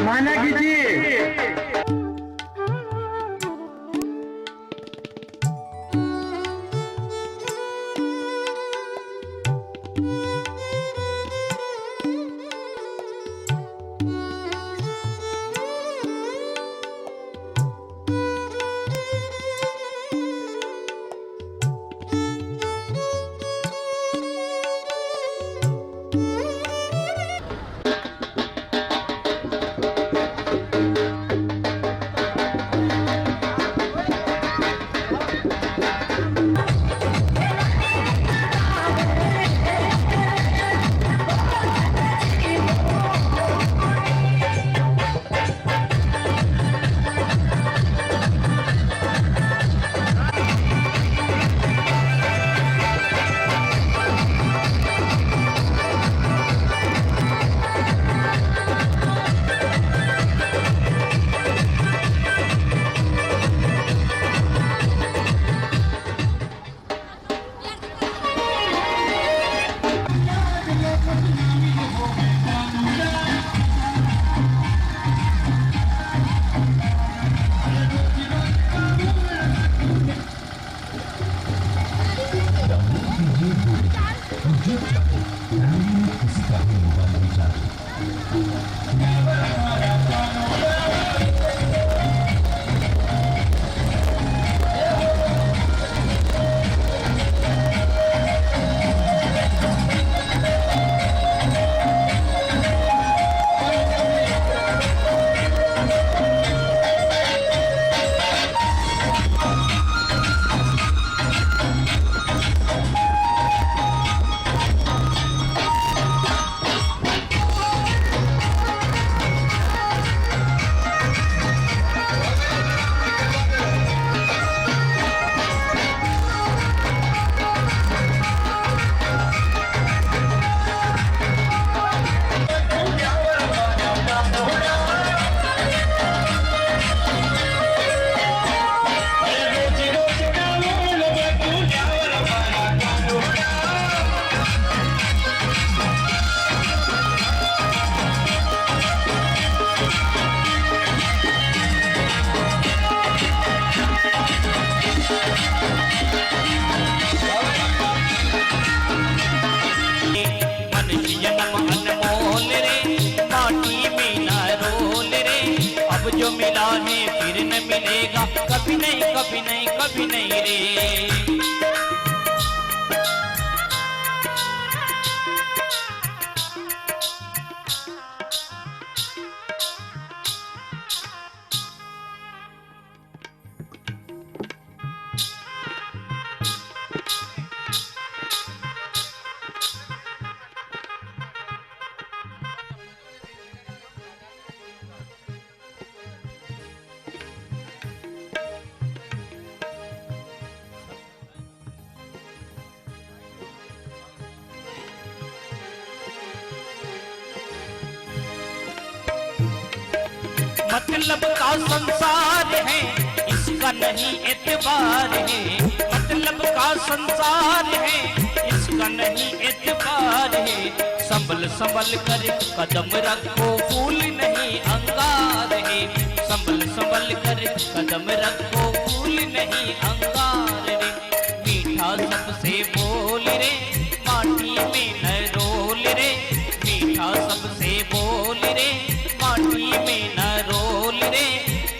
माना कीजिए। जो मिला है फिर न मिलेगा, कभी नहीं कभी नहीं कभी नहीं रे। मतलब का संसार है, इसका नहीं एतबार है। मतलब का संसार है, इसका नहीं एतबार है। संभल संभल कर कदम रखो, फूल नहीं अंगार है। संभल संभल कर कदम रखो, फूल नहीं अंगार रे। मीठा सबसे बोल रे, माटी में न रोल रे। मीठा सबसे बोल रे, माटी में न रोल रे।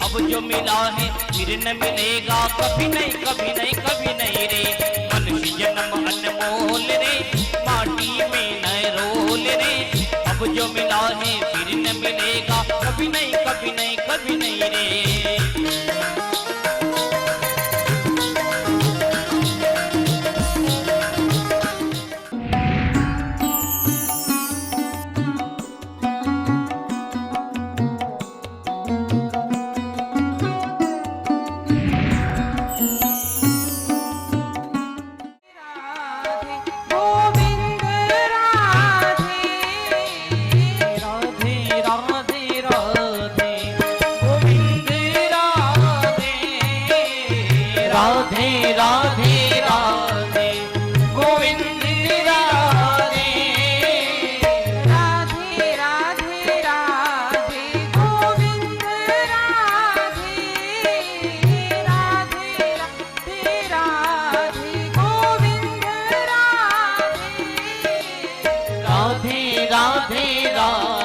अब जो मिला है फिर न मिलेगा, कभी नहीं कभी नहीं कभी नहीं रे। मनुष्य जन्म अनमोल रे, माटी में न रोल रे। अब जो मिला है फिर न मिलेगा, कभी नहीं कभी नहीं कभी नहीं रे। राधे राधे राधे।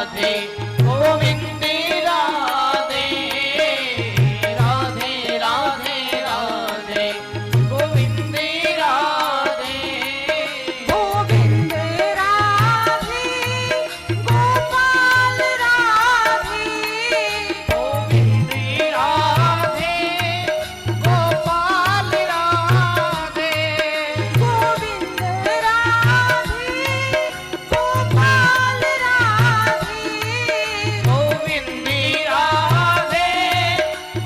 राधे गोविंद राधे राधे राधे राधे गोविंद राधे गोविंद राधे गोपाल राधे गोविंद राधे गोपाल राधे गोविंद राधे गोपाल राधे गोविंद राधे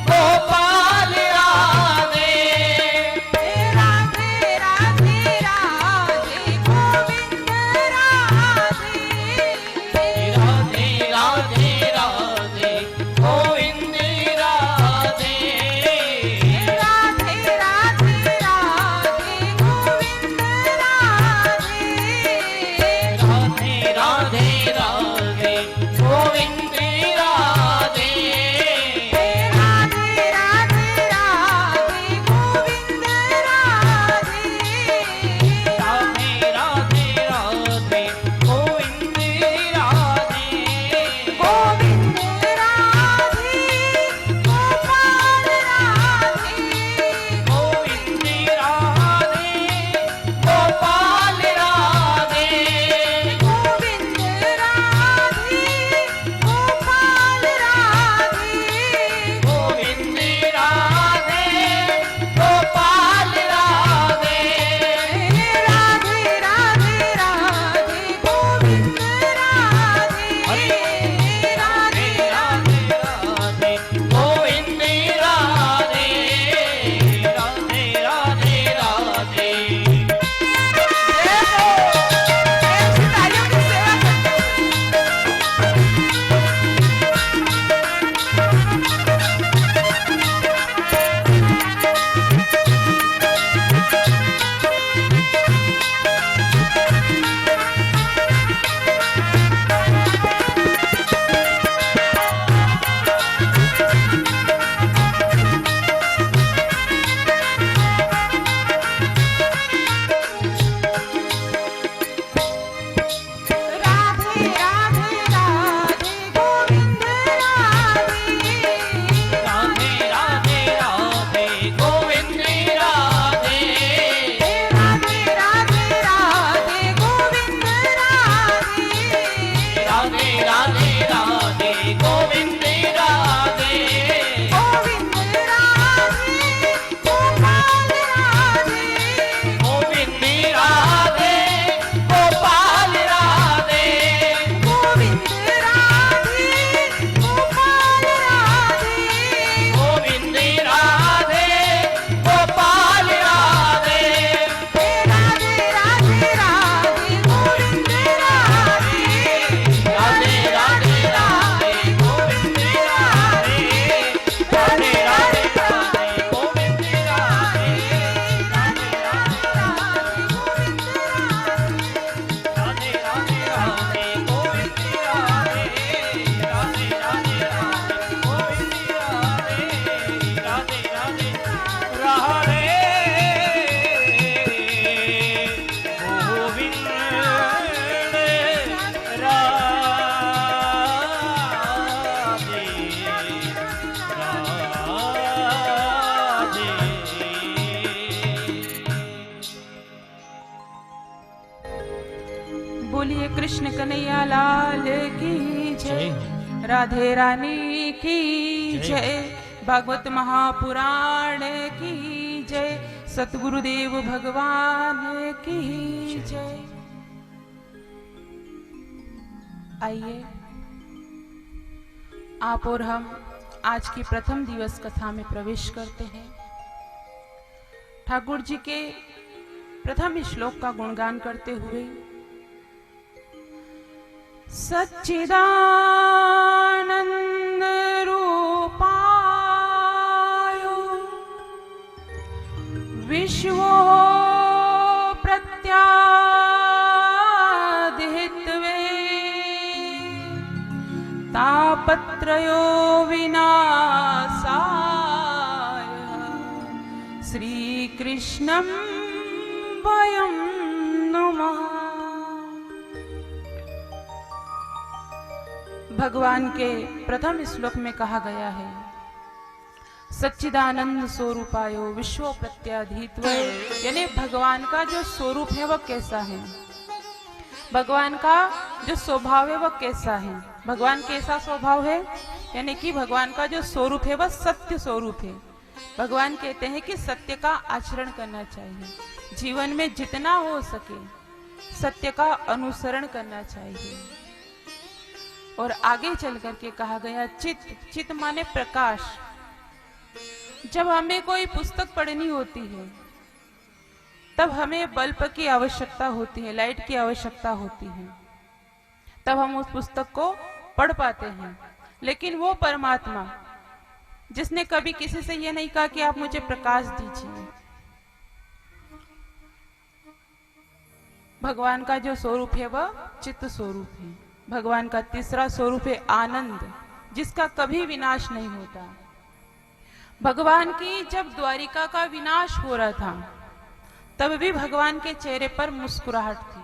गोपाल राधे राधे राधे राधे गोविंद राधे राधे राधे राधे गोविंद राधे राधे राधे राधे गोविंद राधे राधे राधे राधे गोविंद राधे राधे राधे राधे गोविंद राधे राधे राधे राधे गोविंद राधे गोविंद राधे गोपाल राधे गोविंद राधे गोपाल राधे गोविंद राधे गोपाल राधे गोविंद राधे गोपाल राधे राधे राधे राधे गोविंद राधे राधे राधे राधे गोविंद राधे राधे राधे राधे तालियों की सेवा करते राधे राधे राधे गोविंद राधे राधे राधे राधे गोविंद राधे राधे राधे राधे गोविंद राधे राधे राधे राधे गोविंद राधे गोविंद राधे गोपाल राधे गोविंद राधे गोपाल राधे गोविंद राधे गोपाल राधे गोविंद राधे गोपाल राधे राधे राधे राधे गोविंद राधे राधे राधे राधे गोविंद राधे राधे राधे राधे गोविंद राधे राधे राधे राधे राधे गोविंद राधे राधे राधे राधे गोविंद राधे राधे राधे राधे बोलिए कृष्ण कन्हैया लाल की जय, राधे रानी की जय, भागवत महापुराण की जय, सतगुरुदेव भगवान की जय। आइए आप और हम आज की प्रथम दिवस कथा में प्रवेश करते हैं। ठाकुर जी के प्रथम श्लोक का गुणगान करते हुए सच्चिदानंद रूपाय विश्वो प्रत्यादिहितवे तापत्रयो विनाशाय श्रीकृष्णं वयं नमः। भगवान के प्रथम श्लोक में कहा गया है, सच्चिदानंद स्वरूपायो विश्व प्रत्याधीत्व, यानी भगवान का जो स्वरूप है वह कैसा है, भगवान का जो स्वभाव है वह कैसा है। भगवान कैसा स्वभाव है, यानी कि भगवान का जो स्वरूप है वह सत्य स्वरूप है। भगवान कहते हैं कि सत्य का आचरण करना चाहिए, जीवन में जितना हो सके सत्य का अनुसरण करना चाहिए। और आगे चल करके कहा गया चित्त, चित्त माने प्रकाश। जब हमें कोई पुस्तक पढ़नी होती है तब हमें बल्ब की आवश्यकता होती है, लाइट की आवश्यकता होती है, तब हम उस पुस्तक को पढ़ पाते हैं। लेकिन वो परमात्मा जिसने कभी किसी से ये नहीं कहा कि आप मुझे प्रकाश दीजिए, भगवान का जो स्वरूप है वह चित्त स्वरूप है। भगवान का तीसरा स्वरूप है आनंद, जिसका कभी विनाश नहीं होता। भगवान की जब द्वारिका का विनाश हो रहा था तब भी भगवान के चेहरे पर मुस्कुराहट थी।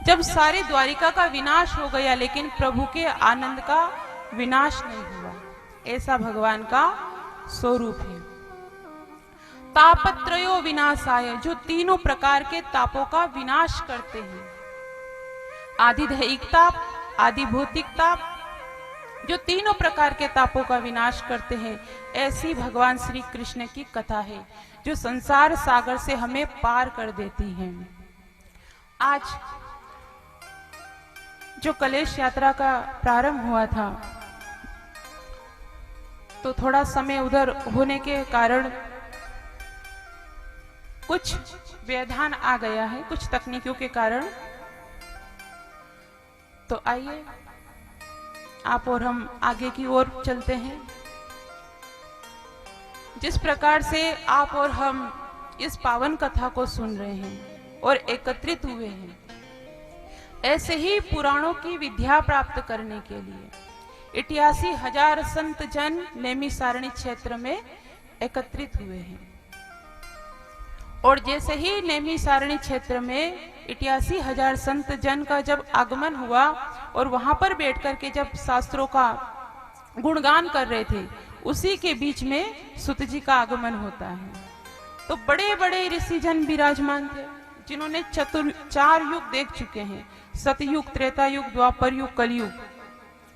जब सारी द्वारिका का विनाश हो गया लेकिन प्रभु के आनंद का विनाश नहीं हुआ, ऐसा भगवान का स्वरूप है। तापत्रयो विनाशाय, जो तीनों प्रकार के तापों का विनाश करते हैं, आदि दैहिक ताप, आदि भौतिक ताप, जो तीनों प्रकार के तापों का विनाश करते हैं, ऐसी भगवान श्री कृष्ण की कथा है जो संसार सागर से हमें पार कर देती है। आज जो कलेश यात्रा का प्रारंभ हुआ था तो थोड़ा समय उधर होने के कारण कुछ व्यवधान आ गया है, कुछ तकनीकों के कारण। तो आइए आप और हम आगे की ओर चलते हैं। जिस प्रकार से आप और हम इस पावन कथा को सुन रहे हैं और एकत्रित हुए हैं, ऐसे ही पुराणों की विद्या प्राप्त करने के लिए 88,000 संत जन नैमिषारण्य क्षेत्र में एकत्रित हुए हैं। और जैसे ही नैमिषारण्य क्षेत्र में 88,000 संत जन का जब आगमन हुआ और वहां पर बैठ करके जब शास्त्रों का गुणगान कर रहे थे, उसी के बीच में सुत जी का आगमन होता है। तो बड़े बड़े ऋषि जन विराजमान थे जिन्होंने 4 युग देख चुके हैं, सतयुग, त्रेता युग, द्वापर युग, कलयुग।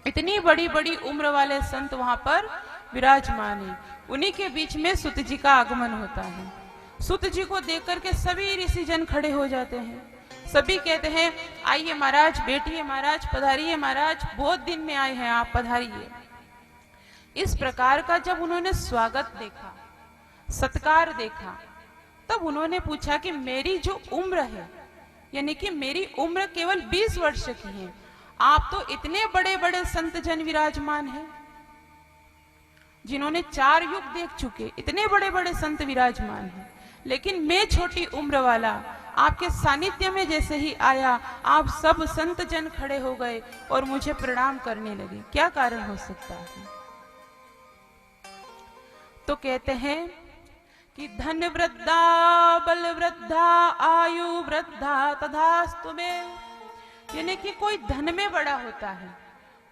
इतनी बड़ी बड़ी उम्र वाले संत वहां पर विराजमान है। उन्हीं के बीच में सुत जी का आगमन होता है। सुत जी को देख करके सभी ऋषि जन खड़े हो जाते हैं। सभी कहते हैं, आइए महाराज, बैठिए महाराज, पधारिए महाराज, बहुत दिन में आए हैं आप, पधारिए। इस प्रकार का जब उन्होंने स्वागत देखा, सत्कार देखा, तब उन्होंने पूछा कि मेरी जो उम्र है, यानी कि मेरी उम्र केवल 20 वर्ष की है, आप तो इतने बड़े बड़े संत जन विराजमान हैं जिन्होंने 4 युग देख चुके, इतने बड़े बड़े संत विराजमान हैं, लेकिन मैं छोटी उम्र वाला आपके सानिध्य में जैसे ही आया, आप सब संत जन खड़े हो गए और मुझे प्रणाम करने लगे। क्या कारण हो सकता है? तो कहते हैं कि धन वृद्धा, बल वृद्धा, आयु वृद्धा तथास्तु में, यानी कि कोई धन में बड़ा होता है,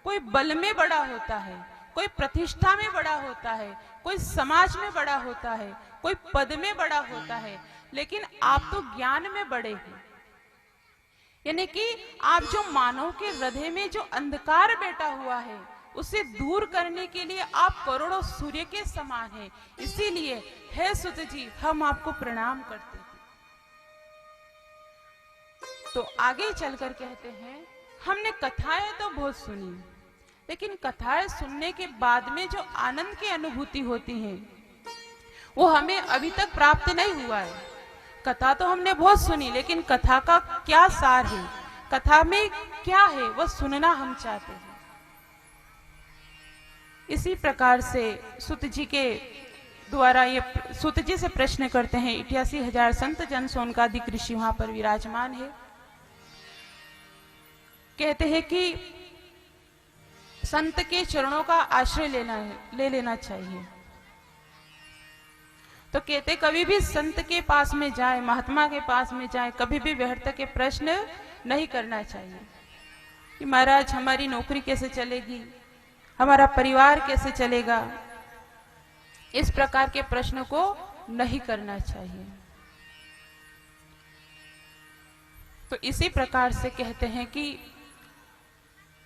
कोई बल में बड़ा होता है, कोई प्रतिष्ठा में बड़ा होता है, कोई समाज में बड़ा होता है, कोई पद में बड़ा होता है, लेकिन आप तो ज्ञान में बड़े हैं। यानी कि आप जो मानव के हृदय में जो अंधकार बैठा हुआ है उसे दूर करने के लिए आप करोड़ों सूर्य के समान हैं। इसीलिए हे सुत जी, हम आपको प्रणाम करते हैं। तो आगे चलकर कहते हैं, हमने कथाएं तो बहुत सुनी, लेकिन कथाएं सुनने के बाद में जो आनंद की अनुभूति होती है वो हमें अभी तक प्राप्त नहीं हुआ है। कथा तो हमने बहुत सुनी, लेकिन कथा का क्या सार है, कथा में क्या है, वह सुनना हम चाहते हैं। इसी प्रकार से सुत जी के द्वारा ये सुत जी से प्रश्न करते हैं। 88,000 संत जन सोनकादिक ऋषि वहां पर विराजमान है। कहते हैं कि संत के चरणों का आश्रय ले लेना चाहिए। तो कहते कभी भी संत के पास में जाए, महात्मा के पास में जाए, कभी भी व्यर्थ के प्रश्न नहीं करना चाहिए। कि महाराज हमारी नौकरी कैसे चलेगी, हमारा परिवार कैसे चलेगा। इस प्रकार के प्रश्न को नहीं करना चाहिए। तो इसी प्रकार से कहते हैं कि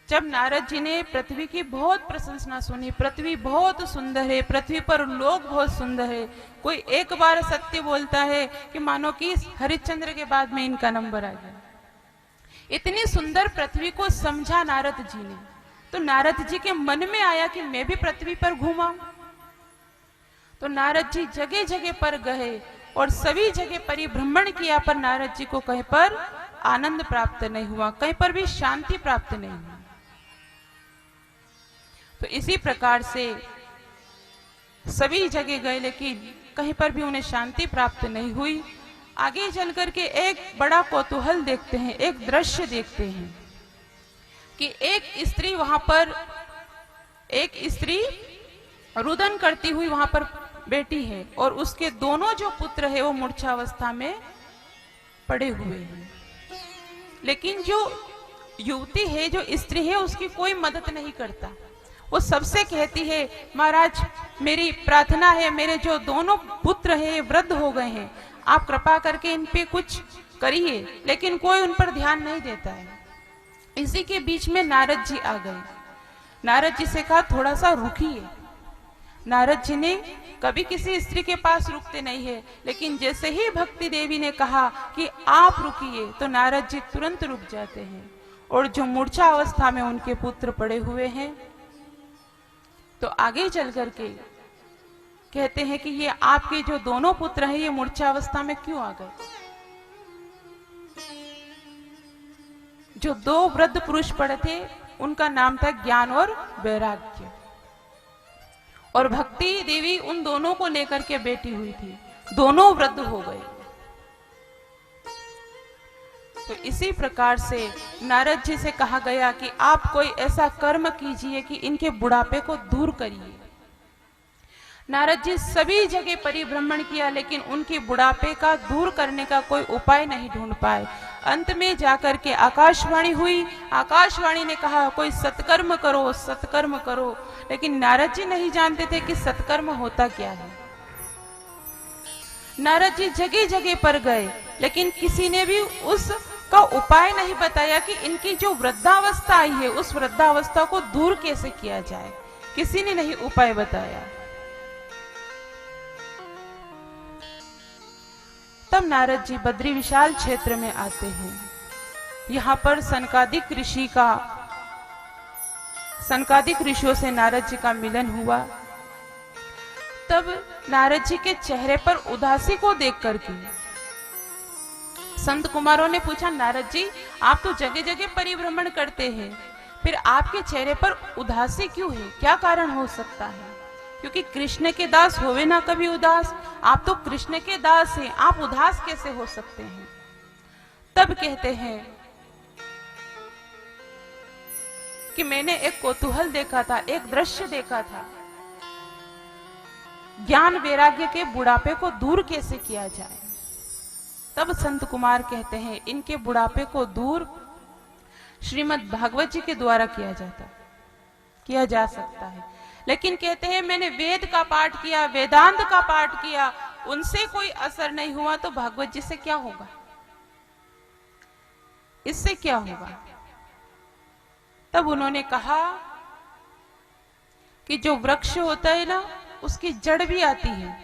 जब नारद जी ने पृथ्वी की बहुत प्रशंसा सुनी, पृथ्वी बहुत सुंदर है, पृथ्वी पर लोग बहुत सुंदर है, कोई एक बार सत्य बोलता है कि मानो कि हरिश्चंद्र के बाद में इनका नंबर आ गया। इतनी सुंदर पृथ्वी को समझा नारद जी ने, तो नारद जी के मन में आया कि मैं भी पृथ्वी पर घूमा। तो नारद जी जगह जगह पर गए और सभी जगह परिभ्रमण किया, पर नारद जी को कहीं पर आनंद प्राप्त नहीं हुआ, कहीं पर भी शांति प्राप्त नहीं हुई। तो इसी प्रकार से सभी जगह गए लेकिन कहीं पर भी उन्हें शांति प्राप्त नहीं हुई। आगे चल करके एक बड़ा कौतूहल देखते हैं, एक दृश्य देखते हैं कि एक स्त्री वहां पर, एक स्त्री रुदन करती हुई वहां पर बैठी है और उसके दोनों जो पुत्र है वो मूर्छावस्था में पड़े हुए हैं। लेकिन जो युवती है, जो स्त्री है, उसकी कोई मदद नहीं करता। वो सबसे कहती है महाराज मेरी प्रार्थना है, मेरे जो दोनों पुत्र हैं वृद्ध हो गए हैं, आप कृपा करके इन पे कुछ करिए, लेकिन कोई उन पर ध्यान नहीं देता है। इसी के बीच में नारद जी आ गए। नारद जी से कहा थोड़ा सा रुकिए। नारद जी ने कभी किसी स्त्री के पास रुकते नहीं है, लेकिन जैसे ही भक्ति देवी ने कहा कि आप रुकिए तो नारद जी तुरंत रुक जाते हैं। और जो मूर्छा अवस्था में उनके पुत्र पड़े हुए हैं, तो आगे चल करके कहते हैं कि ये आपके जो दोनों पुत्र हैं ये मूर्छा अवस्था में क्यों आ गए। जो दो वृद्ध पुरुष पड़े थे उनका नाम था ज्ञान और वैराग्य, और भक्ति देवी उन दोनों को लेकर के बैठी हुई थी। दोनों वृद्ध हो गए। तो इसी प्रकार से नारद जी से कहा गया कि आप कोई ऐसा कर्म कीजिए कि इनके बुढ़ापे को दूर करिए। नारद जी सभी जगह परिभ्रमण किया, लेकिन उनके बुढ़ापे का दूर करने का कोई उपाय नहीं ढूंढ पाए। अंत में जाकर के आकाशवाणी हुई। आकाशवाणी ने कहा कोई सत्कर्म करो, सत्कर्म करो। लेकिन नारद जी नहीं जानते थे कि सत्कर्म होता क्या है। नारद जी जगह जगह पर गए, लेकिन किसी ने भी उसका उपाय नहीं बताया कि इनकी जो वृद्धावस्था आई है उस वृद्धावस्था को दूर कैसे किया जाए। किसी ने नहीं उपाय बताया। तब नारद जी बद्री विशाल क्षेत्र में आते हैं। यहाँ पर सनकादिक ऋषियों से नारद जी का मिलन हुआ। तब नारद जी के चेहरे पर उदासी को देख करके संत कुमारों ने पूछा, नारद जी आप तो जगह जगह परिभ्रमण करते हैं, फिर आपके चेहरे पर उदासी क्यों है, क्या कारण हो सकता है? क्योंकि कृष्ण के दास होवे ना कभी उदास। आप तो कृष्ण के दास हैं, आप उदास कैसे हो सकते हैं? तब कहते हैं कि मैंने एक कौतूहल देखा था, एक दृश्य देखा था। ज्ञान वैराग्य के बुढ़ापे को दूर कैसे किया जाए। तब संत कुमार कहते हैं इनके बुढ़ापे को दूर श्रीमद् भागवत जी के द्वारा किया जा सकता है। लेकिन कहते हैं मैंने वेद का पाठ किया, वेदांत का पाठ किया, उनसे कोई असर नहीं हुआ, तो भागवत जी से क्या होगा, इससे क्या होगा? तब उन्होंने कहा कि जो वृक्ष होता है ना, उसकी जड़ भी आती है,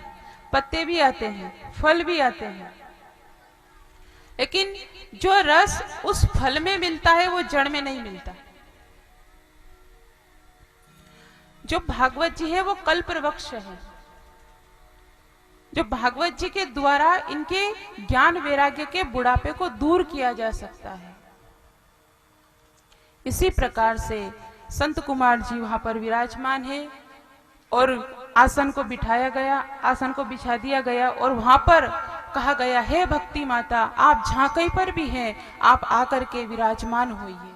पत्ते भी आते हैं, फल भी आते हैं, लेकिन जो रस उस फल में मिलता है वो जड़ में नहीं मिलता। जो भागवत जी है वो कल्प वृक्ष है, जो भागवत जी के द्वारा इनके ज्ञान वैराग्य के बुढ़ापे को दूर किया जा सकता है। इसी प्रकार से संत कुमार जी वहां पर विराजमान है और आसन को बिठाया गया, आसन को बिछा दिया गया और वहां पर कहा गया, हे भक्ति माता आप जहां कहीं पर भी हैं आप आकर के विराजमान होइए।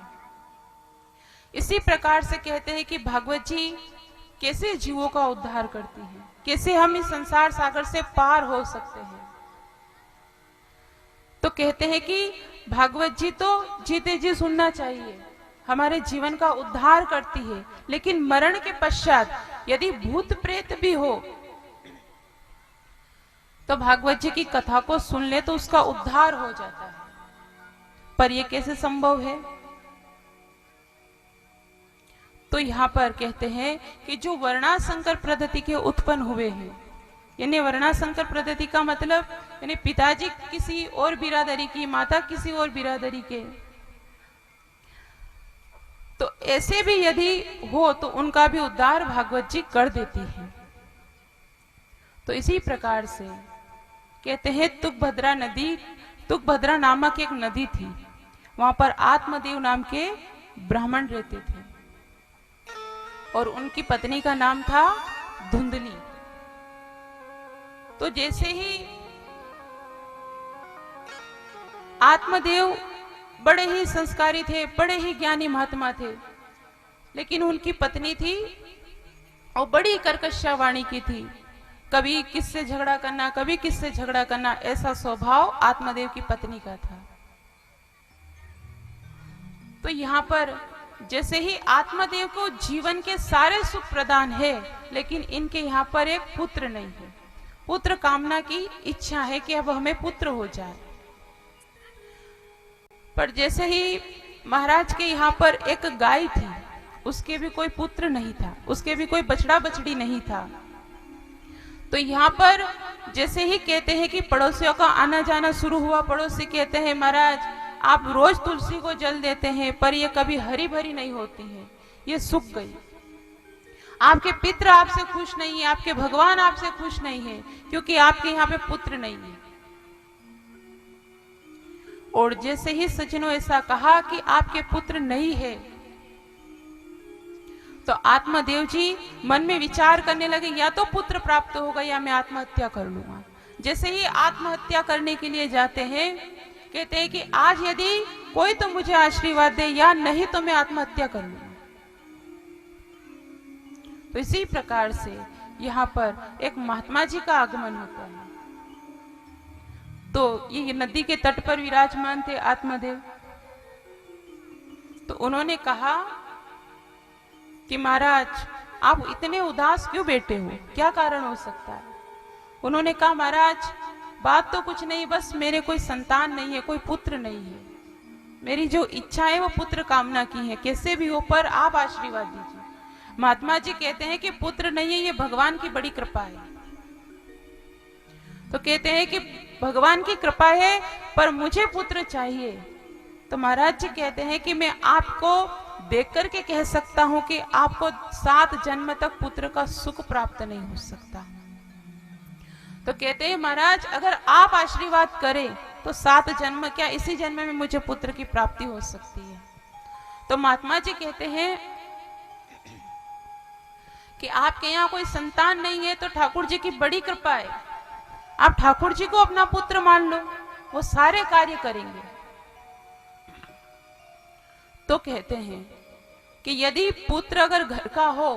इसी प्रकार से कहते हैं कि भागवत जी कैसे जीवों का उद्धार करती है, कैसे हम इस संसार सागर से पार हो सकते हैं। तो कहते हैं कि भागवत जी तो जीते जी सुनना चाहिए, हमारे जीवन का उद्धार करती है, लेकिन मरण के पश्चात यदि भूत प्रेत भी हो तो भागवत जी की कथा को सुन ले तो उसका उद्धार हो जाता है। पर यह कैसे संभव है? तो यहां पर कहते हैं कि जो वर्णासंकर पद्धति के उत्पन्न हुए हैं, यानी वर्णासंकर पद्धति का मतलब यानी पिताजी किसी और बिरादरी की, माता किसी और बिरादरी के, तो ऐसे भी यदि हो तो उनका भी उद्धार भागवत जी कर देती है। तो इसी प्रकार से कहते हैं तुंगभद्रा नदी, तुंगभद्रा नामक एक नदी थी, वहां पर आत्मदेव नाम के ब्राह्मण रहते थे और उनकी पत्नी का नाम था धुंधली। तो जैसे ही आत्मदेव बड़े ही संस्कारी थे, बड़े ही ज्ञानी महात्मा थे, लेकिन उनकी पत्नी थी और बड़ी कर्कशा वाणी की थी, कभी किससे झगड़ा करना, कभी किससे झगड़ा करना, ऐसा स्वभाव आत्मदेव की पत्नी का था। तो यहाँ पर जैसे ही आत्मदेव को जीवन के सारे सुख प्रदान है, लेकिन इनके यहाँ पर एक पुत्र नहीं है। पुत्र कामना की इच्छा है कि अब हमें पुत्र हो जाए, पर जैसे ही महाराज के यहाँ पर एक गाय थी, उसके भी कोई पुत्र नहीं था, उसके भी कोई बछड़ा बछड़ी नहीं था। तो यहाँ पर जैसे ही कहते हैं कि पड़ोसियों का आना जाना शुरू हुआ, पड़ोसी कहते हैं महाराज आप रोज तुलसी को जल देते हैं, पर ये कभी हरी भरी नहीं होती है, ये सूख गई। आपके पितृ आपसे खुश नहीं है, आपके भगवान आपसे खुश नहीं है, क्योंकि आपके यहाँ पे पुत्र नहीं है। और जैसे ही सज्जनों ऐसा कहा कि आपके पुत्र नहीं है, तो आत्मदेव जी मन में विचार करने लगे, या तो पुत्र प्राप्त होगा या मैं आत्महत्या कर लूंगा। जैसे ही आत्महत्या करने के लिए जाते हैं, कहते हैं कि आज यदि कोई तो मुझे आशीर्वाद दे, या नहीं तो मैं आत्महत्या कर लूंगा। तो इसी प्रकार से यहाँ पर एक महात्मा जी का आगमन होता है। तो ये नदी के तट पर विराजमान थे आत्मदेव। तो उन्होंने कहा कि महाराज आप इतने उदास क्यों बैठे हो, क्या कारण हो सकता है? उन्होंने कहा महाराज बात तो कुछ नहीं, बस मेरे कोई संतान नहीं है, कोई पुत्र नहीं है, मेरी जो इच्छा है वो पुत्र कामना की है, कैसे भी हो पर आप आशीर्वाद दीजिए। महात्मा जी कहते हैं कि पुत्र नहीं है, ये भगवान की बड़ी कृपा है। तो कहते हैं कि भगवान की कृपा है पर मुझे पुत्र चाहिए। तो महाराज जी कहते हैं कि मैं आपको देख करके कह सकता हूं कि आपको 7 जन्म तक पुत्र का सुख प्राप्त नहीं हो सकता। तो कहते हैं महाराज अगर आप आशीर्वाद करें तो 7 जन्म क्या, इसी जन्म में मुझे पुत्र की प्राप्ति हो सकती है। तो महात्मा जी कहते हैं कि आपके यहाँ कोई संतान नहीं है तो ठाकुर जी की बड़ी कृपा है, आप ठाकुर जी को अपना पुत्र मान लो, वो सारे कार्य करेंगे। तो कहते हैं कि यदि पुत्र अगर घर का हो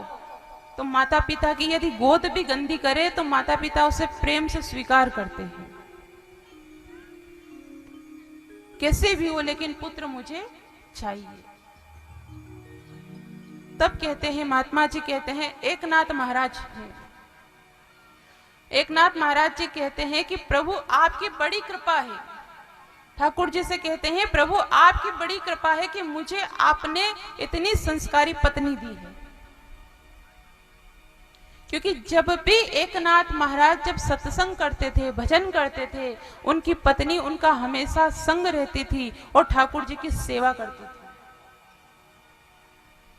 तो माता पिता की यदि गोद भी गंदी करे तो माता पिता उसे प्रेम से स्वीकार करते हैं, कैसे भी हो लेकिन पुत्र मुझे चाहिए। तब कहते हैं महात्मा जी कहते हैं एकनाथ महाराज हैं, एकनाथ महाराज जी कहते हैं कि प्रभु आपकी बड़ी कृपा है। ठाकुर जी से कहते हैं प्रभु आपकी बड़ी कृपा है कि मुझे आपने इतनी संस्कारी पत्नी दी है। क्योंकि जब भी एकनाथ महाराज जब सत्संग करते थे, भजन करते थे, उनकी पत्नी उनका हमेशा संग रहती थी और ठाकुर जी की सेवा करती थी।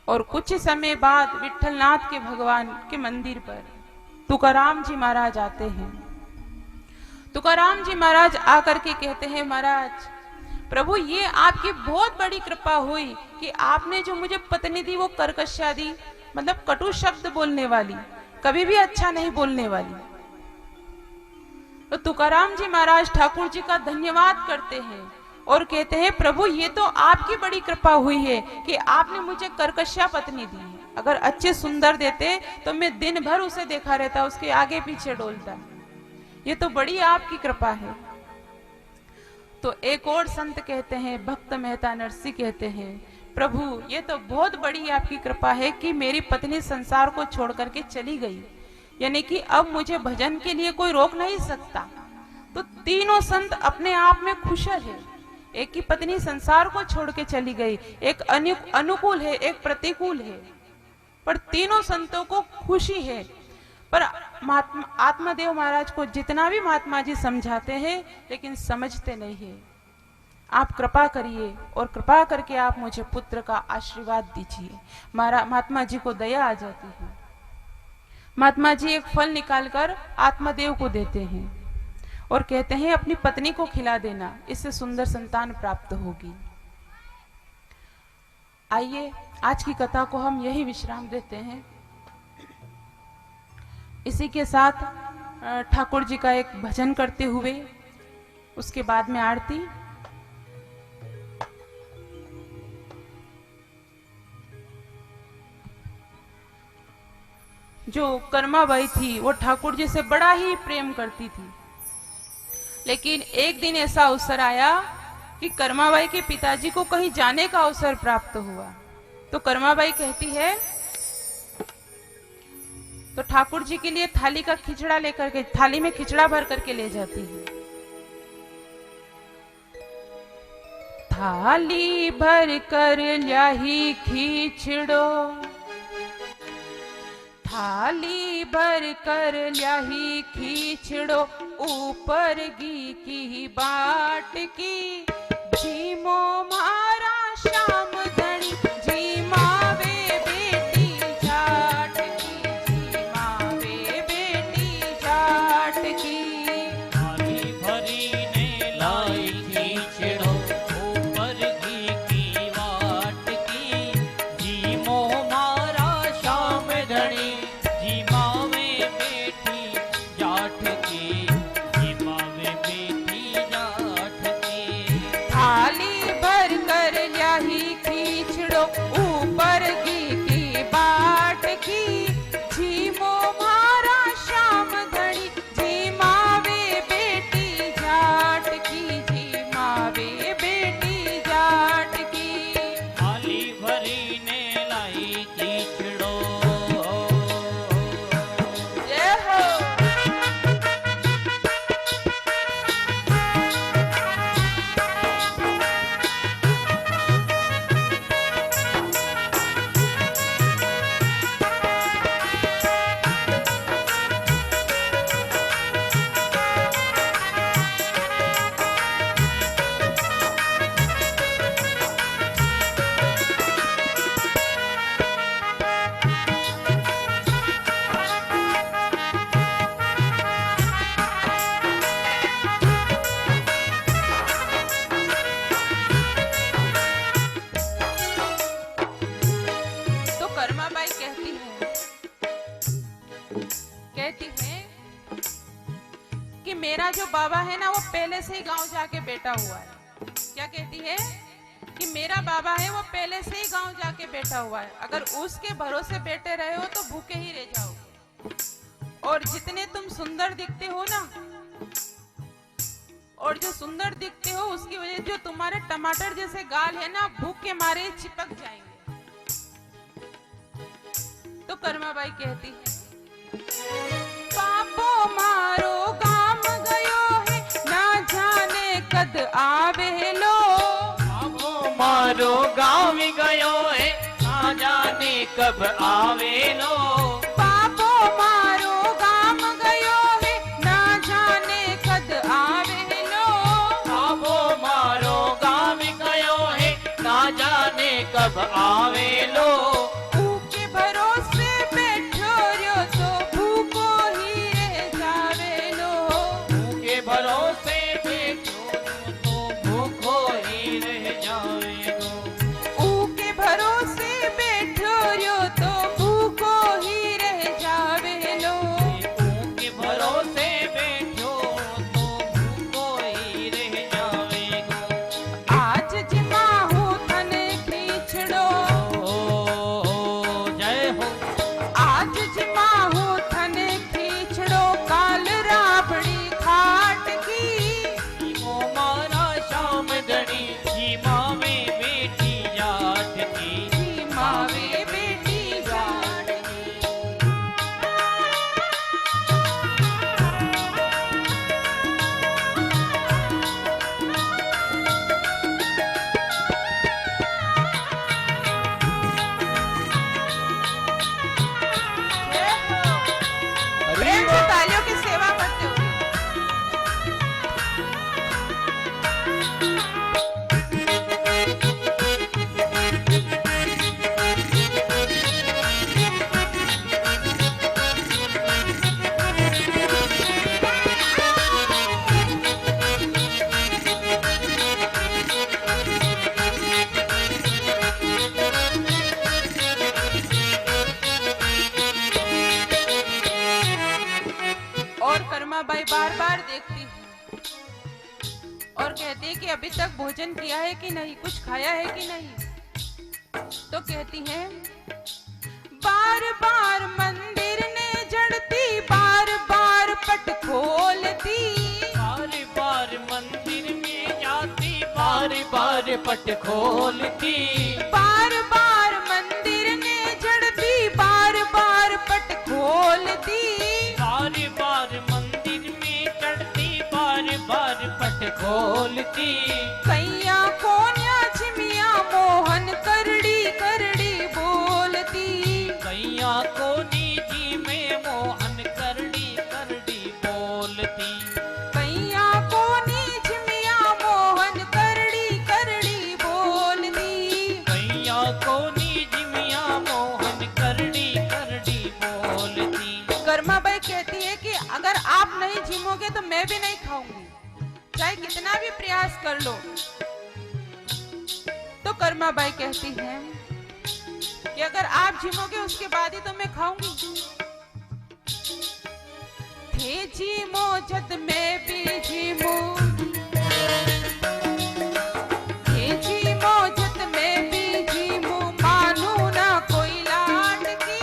और कुछ समय बाद विठलनाथ के भगवान के मंदिर पर तुकाराम जी महाराज आते हैं। तुकाराम जी महाराज आकर के कहते हैं महाराज प्रभु ये आपकी बहुत बड़ी कृपा हुई कि आपने जो मुझे पत्नी दी वो कर्कशा दी, मतलब कटु शब्द बोलने वाली, कभी भी अच्छा नहीं बोलने वाली। तो तुकाराम जी महाराज ठाकुर जी का धन्यवाद करते हैं और कहते हैं प्रभु ये तो आपकी बड़ी कृपा हुई है कि आपने मुझे कर्कशा पत्नी दी है, अगर अच्छे सुंदर देते तो मैं दिन भर उसे देखा रहता, उसके आगे पीछे डोलता, ये तो बड़ी आपकी कृपा है। तो एक और संत कहते हैं, भक्त मेहता नरसी कहते हैं प्रभु ये तो बहुत बड़ी आपकी कृपा है कि मेरी पत्नी संसार को छोड़ करके चली गई, यानी कि अब मुझे भजन के लिए कोई रोक नहीं सकता। तो तीनों संत अपने आप में खुशल है। एक की पत्नी संसार को छोड़ के चली गई, एक अनुकूल है, एक प्रतिकूल है, पर तीनों संतों को खुशी है। पर आत्मदेव महाराज को जितना भी महात्मा जी समझाते हैं लेकिन समझते नहीं है। आप कृपा करिए और कृपा करके आप मुझे पुत्र का आशीर्वाद दीजिए। महात्मा जी को दया आ जाती है। महात्मा जी एक फल निकालकर आत्मदेव को देते हैं और कहते हैं अपनी पत्नी को खिला देना, इससे सुंदर संतान प्राप्त होगी। आइए आज की कथा को हम यही विश्राम देते हैं। इसी के साथ ठाकुर जी का एक भजन करते हुए उसके बाद में आरती। जो कर्माबाई थी वो ठाकुर जी से बड़ा ही प्रेम करती थी, लेकिन एक दिन ऐसा अवसर आया कि कर्माबाई के पिताजी को कहीं जाने का अवसर प्राप्त हुआ। तो कर्माबाई कहती है, तो ठाकुर जी के लिए थाली का खिचड़ा लेकर के, थाली में खिचड़ा भर करके ले जाती है। थाली भर कर ल्याही खिचड़ो, थाली भर कर ल्याही खिचड़ो, ऊपर घी की बाट की, झीमो मारा श्याम धनी, झीमावे बेटी जाट की, झीमावे बेटी जाट की। थाली भरी ने लाई खिचड़ो, ऊपर घी की बाट की, झीमो मारा श्याम धनी, झीमावे बेटी जाट की, झीमावे बेटी जाट की। थाली भर कर ल्याही खिचड़ो, ऊपर घी की बाट की, झीमो मारा श्याम धनी, झीमावे बेटी जाट की, झीमावे बेटी जाट की। थाली भरी ने लाई खिचड़ो। जय हो। तो कर्माबाई कहती है कि मेरा जो बाबा है ना वो पहले से ही गांव जाके बैठा हुआ है। क्या कहती है कि मेरा बाबा है वो पहले से ही गांव जाके बैठा हुआ है, अगर उसके भरोसे बैठे रहे हो तो भूखे ही रह जाओगे। और जितने तुम सुंदर दिखते हो ना, और जो सुंदर दिखते हो उसकी वजह जो तुम्हारे टमाटर जैसे गाल है ना, भूख के मारे चिपक जाएंगे। तो कर्माबाई कहती है, पापो मारो गाम गयो है, ना जाने कद आवे लो। पापो मारो गाँव गयो है, ना जाने कब आवे लो। पापो मारो गाम गयो है, ना जाने कद आवे लो। पापो मारो गाँव गयो है, ना जाने कब आवे लो। ऊके भरोसे बैठो रहो तो भूखो ही रह जावे लो। के भरोसे बैठो तो भूखो ही रह जाएगो। ऊके भरोसे बैठो रहो तो भूखो ही रह जावे लो। के भरोसे बैठो तो भूखो ही रह जाएगो। आज जिमा हो थन खींचड़ो, बार बार देखती है और कहती है कि अभी तक भोजन किया है कि नहीं, कुछ खाया है कि नहीं। तो कहती है, बार बार मंदिर ने जड़ती, बार बार पट खोलती, बार बार मंदिर में जाती, बार बार पट खोलती, बार बार मंदिर ने जड़ती, बार बार पट खोलती, बार बार मंदिर में चढ़ती, बार बार पट खोलती, कैया कोन्या झिमिया मोहन करड़ी करड़ी बोलती, कैया को निजी में मोहन करड़ी करड़ी बोलती, कैया कोनी झिमिया मोहन करड़ी करड़ी बोलती, कैया को निजी मिया मोहन करड़ी करड़ी बोलती। कर्माबाई कहती है कि अगर आप नहीं झिमोगे तो मैं भी नहीं खाऊंगी, चाहे कितना भी प्रयास कर लो। तो कर्माबाई कहती है कि अगर आप झिमोगे उसके बाद ही तो मैं खाऊंगी। थे झिमो जद मैं भी झिमो, थे झिमो जद मैं भी झिमो, मानू ना कोई लाड की,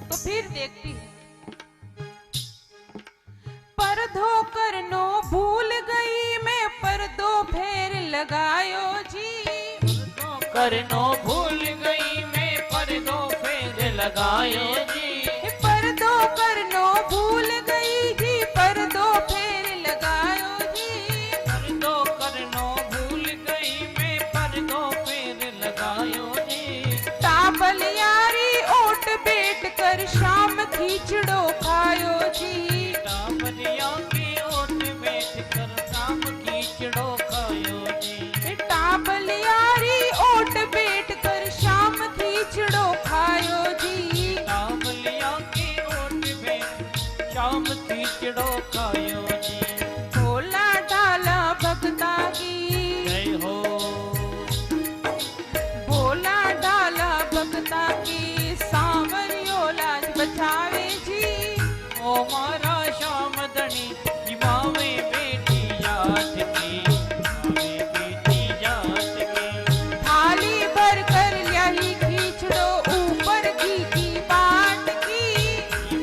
तो फिर देखती है, पर धोकर नो भूल गई मैं, पर दो फेर लगायो जी, करनो भूल गई मैं, पर दो फेर लगायो जी, पर दो करनो भूल गई जी, पर दो फेर लगायो जी, पर दो करनो भूल गई मैं, पर दो फेर लगायो जी, ताबल यारी ओट बेट कर शाम खींचड़ो खायो जी, टापरिया की ओट बैठ कर शाम कीचड़ो खायो जी, ताबल यारी ओट बेट कर शाम खींचड़ो खायो जी, टापलिया की ओट बैठ शाम कीचड़ो खायो जी। भोला डाला भगता की, जय हो भोला डाला भगता की, सांवरियो लाज बचावे जी, ओ मारा श्याम धनी जिमावे बेटी जात की, जिमावे बेटी जात की, थाली भर कर यही खींचड़ो ऊपर घी की बाट की,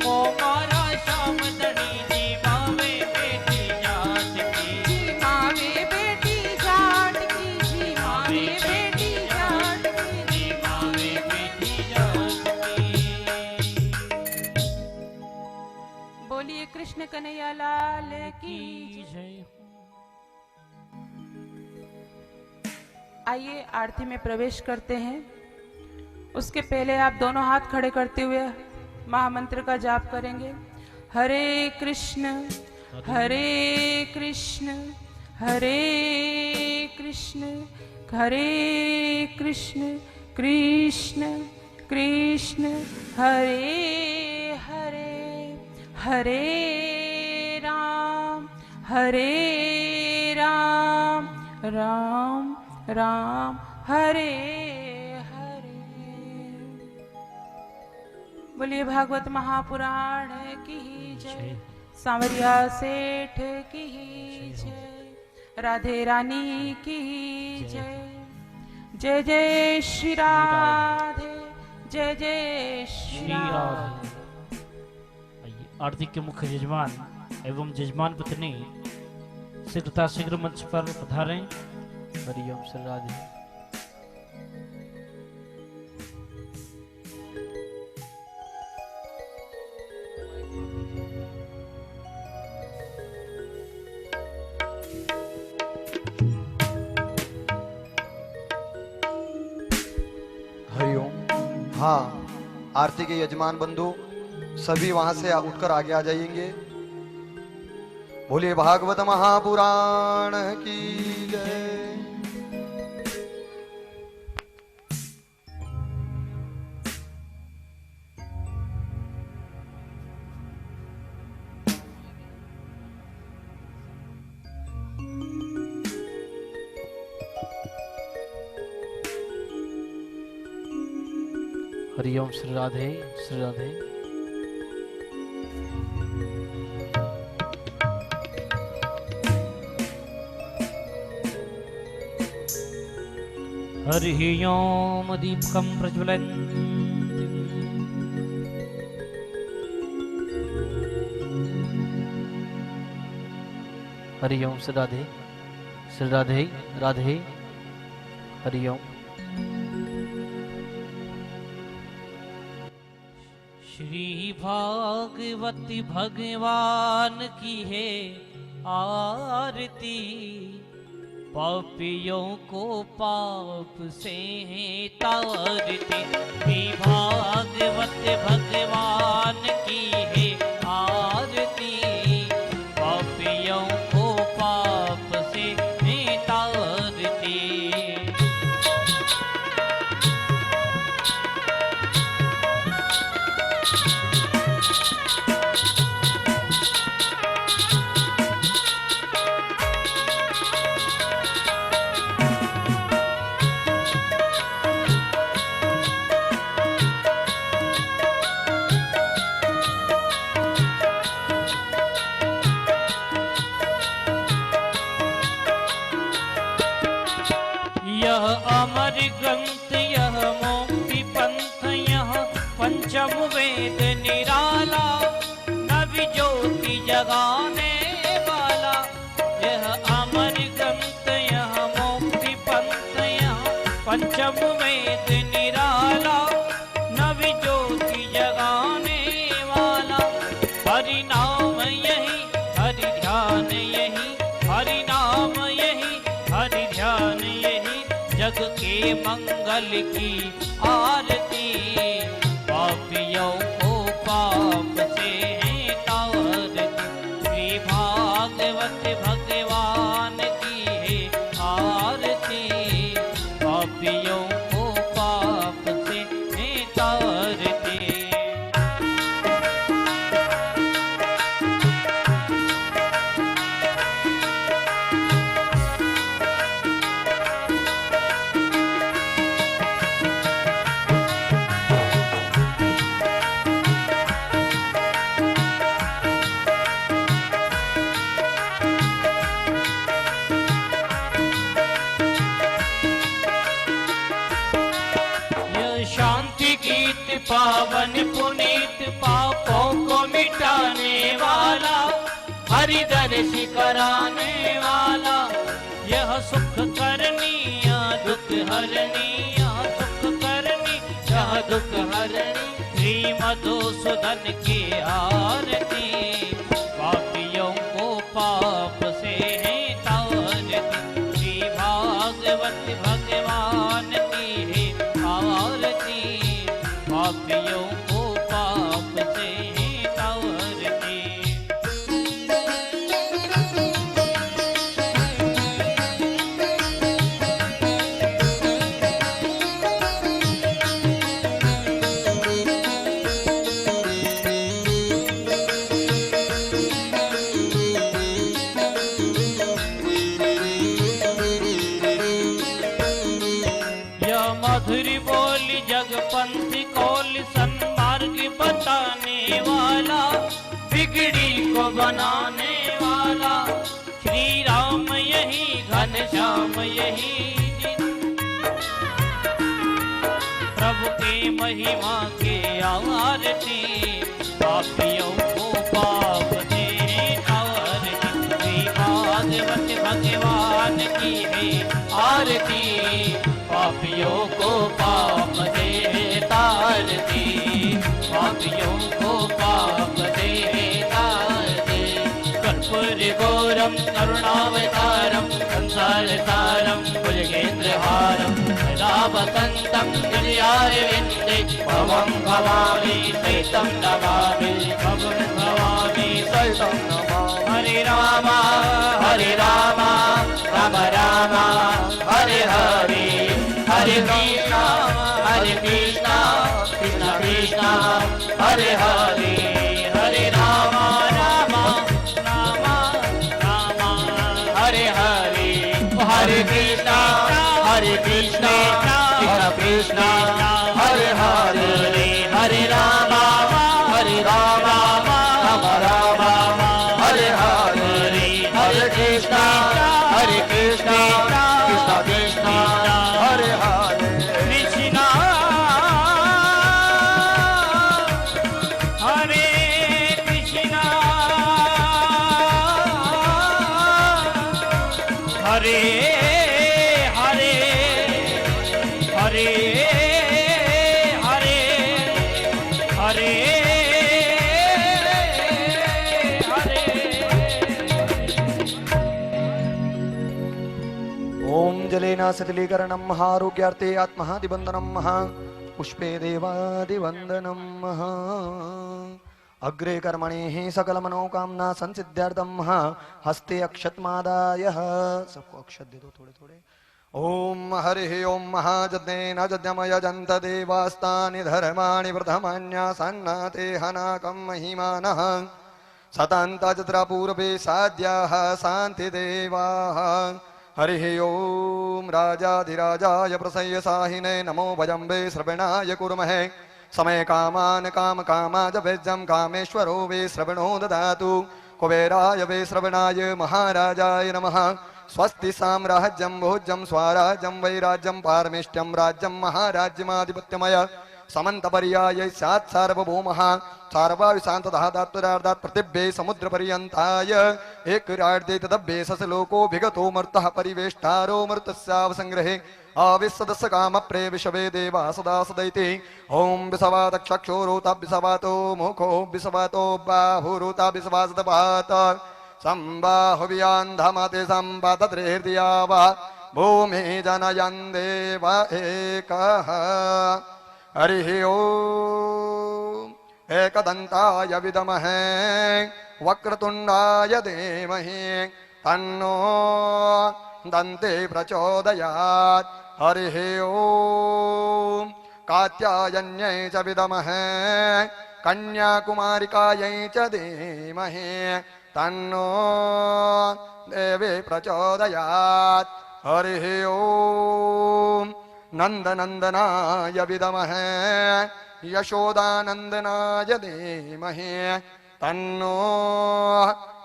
ओ मारा श्याम धनी जिमावे बेटी जात की, जी मावे बेटी जाट की, जी मावे बेटी जाट की, जिमावे बेटी जात की। बोलिए कृष्ण कन्हैया लाल की की जय हो। आइए आरती में प्रवेश करते हैं। उसके पहले आप दोनों हाथ खड़े करते हुए महामंत्र का जाप करेंगे। हरे कृष्ण हरे कृष्ण हरे कृष्ण हरे कृष्ण कृष्ण कृष्ण हरे हरे हरे राम राम राम हरे हरे। बोलिए भागवत महापुराण की जय, सांवरिया सेठ की जय, राधे रानी की जय, जय जय श्री राधे, जय जय श्री राधे। आइए आरती के मुख्य यजमान एवं यजमान पत्नी शीघ्रता शीघ्र मंच पर पधारें। हरिओम श्री राधे। हाँ, आरती के यजमान बंधु सभी वहां से उठकर आगे आ जाएंगे। बोलिए भागवत महापुराण की जय। हरिओम श्री राधे श्री राधे। हरि ओम दीपकं प्रज्वलन्ति हरिओम श्री राधे श्री राधे राधे। हरिओम। श्री भागवती भगवान की है आरती, पापियों को पाप से है तारती। श्री भागवत भगवान की है आरती, पापियों को पाप से है तारती। यह अमर ग्रंथ यह मोक्ति पंथ यह पंचम वेद निराला, नवि ज्योति जगाने वाला। यह अमर ग्रंथ यह मोक्ति पंथ यह पंचम वेद निराला, नवि ज्योति जगाने वाला। हरि नाम यही हरि ध्यान यही, हरि नाम यही हरि ध्यान यही, जग के मंगल की आरती। पापियों को पाप से है तारती, श्री भागवत भगवान की है आरती। पापियों को पाप से है तारती। पावन पुनीत पापों को मिटाने वाला, हरि दर्श कराने वाला। यह सुख करनी या दुख हरनी, यह सुख करनी यह दुख हरनी। श्री मधुसूदन की आरती, पापियों को पाप से है तारती। श्री भागवत भगवान की है आरती, पापियों को पाप से है तारती। यह मधुर बोली जगपंथ कौल सन्मार्ग बताने वाला, बिगड़ी को बनाने वाला। श्री राम यही घनश्याम यही, प्रभु के महिमा के आरती। पापियों को पाप से आरती, श्री भागवत भगवान की है आरती। पापियों को पाप से तारती, पापियों को पाप से तारती। कर्पूर गौरम करुणावतारम संसार सारम भुजगेंद्रहारम सदा वसन्तं हृदयारविन्दे भवं भवामि सहितं नमामि भवं भवामि सहितं नमामि हरे राम राम राम हरे हरे हरे कृष्णा कृष्ण कृष्ण हरे हरे हरे राम राम हरे हरे हरे कृष्णा कृष्ण कृष्ण हरे हरे हरे राम राम राम हरे हरे हरे कृष्णा कृष्ण कृष्ण हरे हरे कृष्णा हरे कृष्णा हरे हरे हरे हरे हरे ओम जलेन सतिलीकरणं महारोग्यार्थे आत्महादिबन्धनं महा पुष्पे देवादिवन्दनं महा अग्रे कर्मणि सकलमनोकामना संसिद्ध्यर्थं महा हस्ते अक्षतमादाय सबको अक्षत दे दो थोड़े थोड़े ओम हरिः ओम महाजज्ञेन यजन्त देवास्तानि धर्माणि प्रथमान्यासन्नाते हनाकं महिमानः सतान्ताजत्रा पूर्वे साध्याः शान्तिदेवाः हरिः ओम राजाधिराजाय प्रसह्य साहिने नमो भजम्बे श्रवणाय कुर्महे समय कामान काम कामाज वेज्यं कामेश्वरो वे श्रवणो ददातु कुबेराय वे श्रवणाय महाराजाय नमः स्वस्ति साम्राज्यं भोज्यं स्वराज्यं वैराज्यं पारमेष्ट्यं राज्यं महाराज्यमाधिपत्यमय समन्तपर्याय स्यात् सार्वभौमः सार्वाविशान्तदादात्तरार्धात् प्रतिभ्ये समुद्रपर्यन्ताय एकराड्ये तदभ्ये ससलोको विगतो मर्तः परिवेष्टारो मर्तस्यावसंग्रहे आविस्सदस्य कामप्रे विषवे देवा सदा सदैति ओम विसवातक्षक्षोरोताभिसवातो मुखो विसवातो बाहुरोता विसवासदपात संबाहुव्यान्धमते सम्पातत्रिहृदया वा भूमि जनयन् देव एकः हरिः ओम एकदन्ताय विद्महे वक्रतुण्डाय धीमहि तन्नो दन्ते प्रचोदयात् हरिः ओम कात्यायन्यै च विद्महे कन्याकुमारिकायै च धीमहि तन्नो देवी प्रचोदयात् हरिः ओम नंदनंदनाय विद्महे यशोदानंदनाय धीमहि तन्नो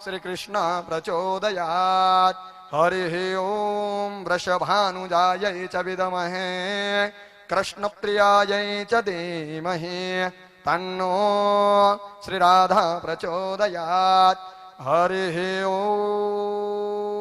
श्रीकृष्ण प्रचोदयात् हरिः ओम वृषभानुजायै च विद्महे कृष्णप्रियायै च धीमहि तन्नो श्रीराधा प्रचोदयात् हरिः ओम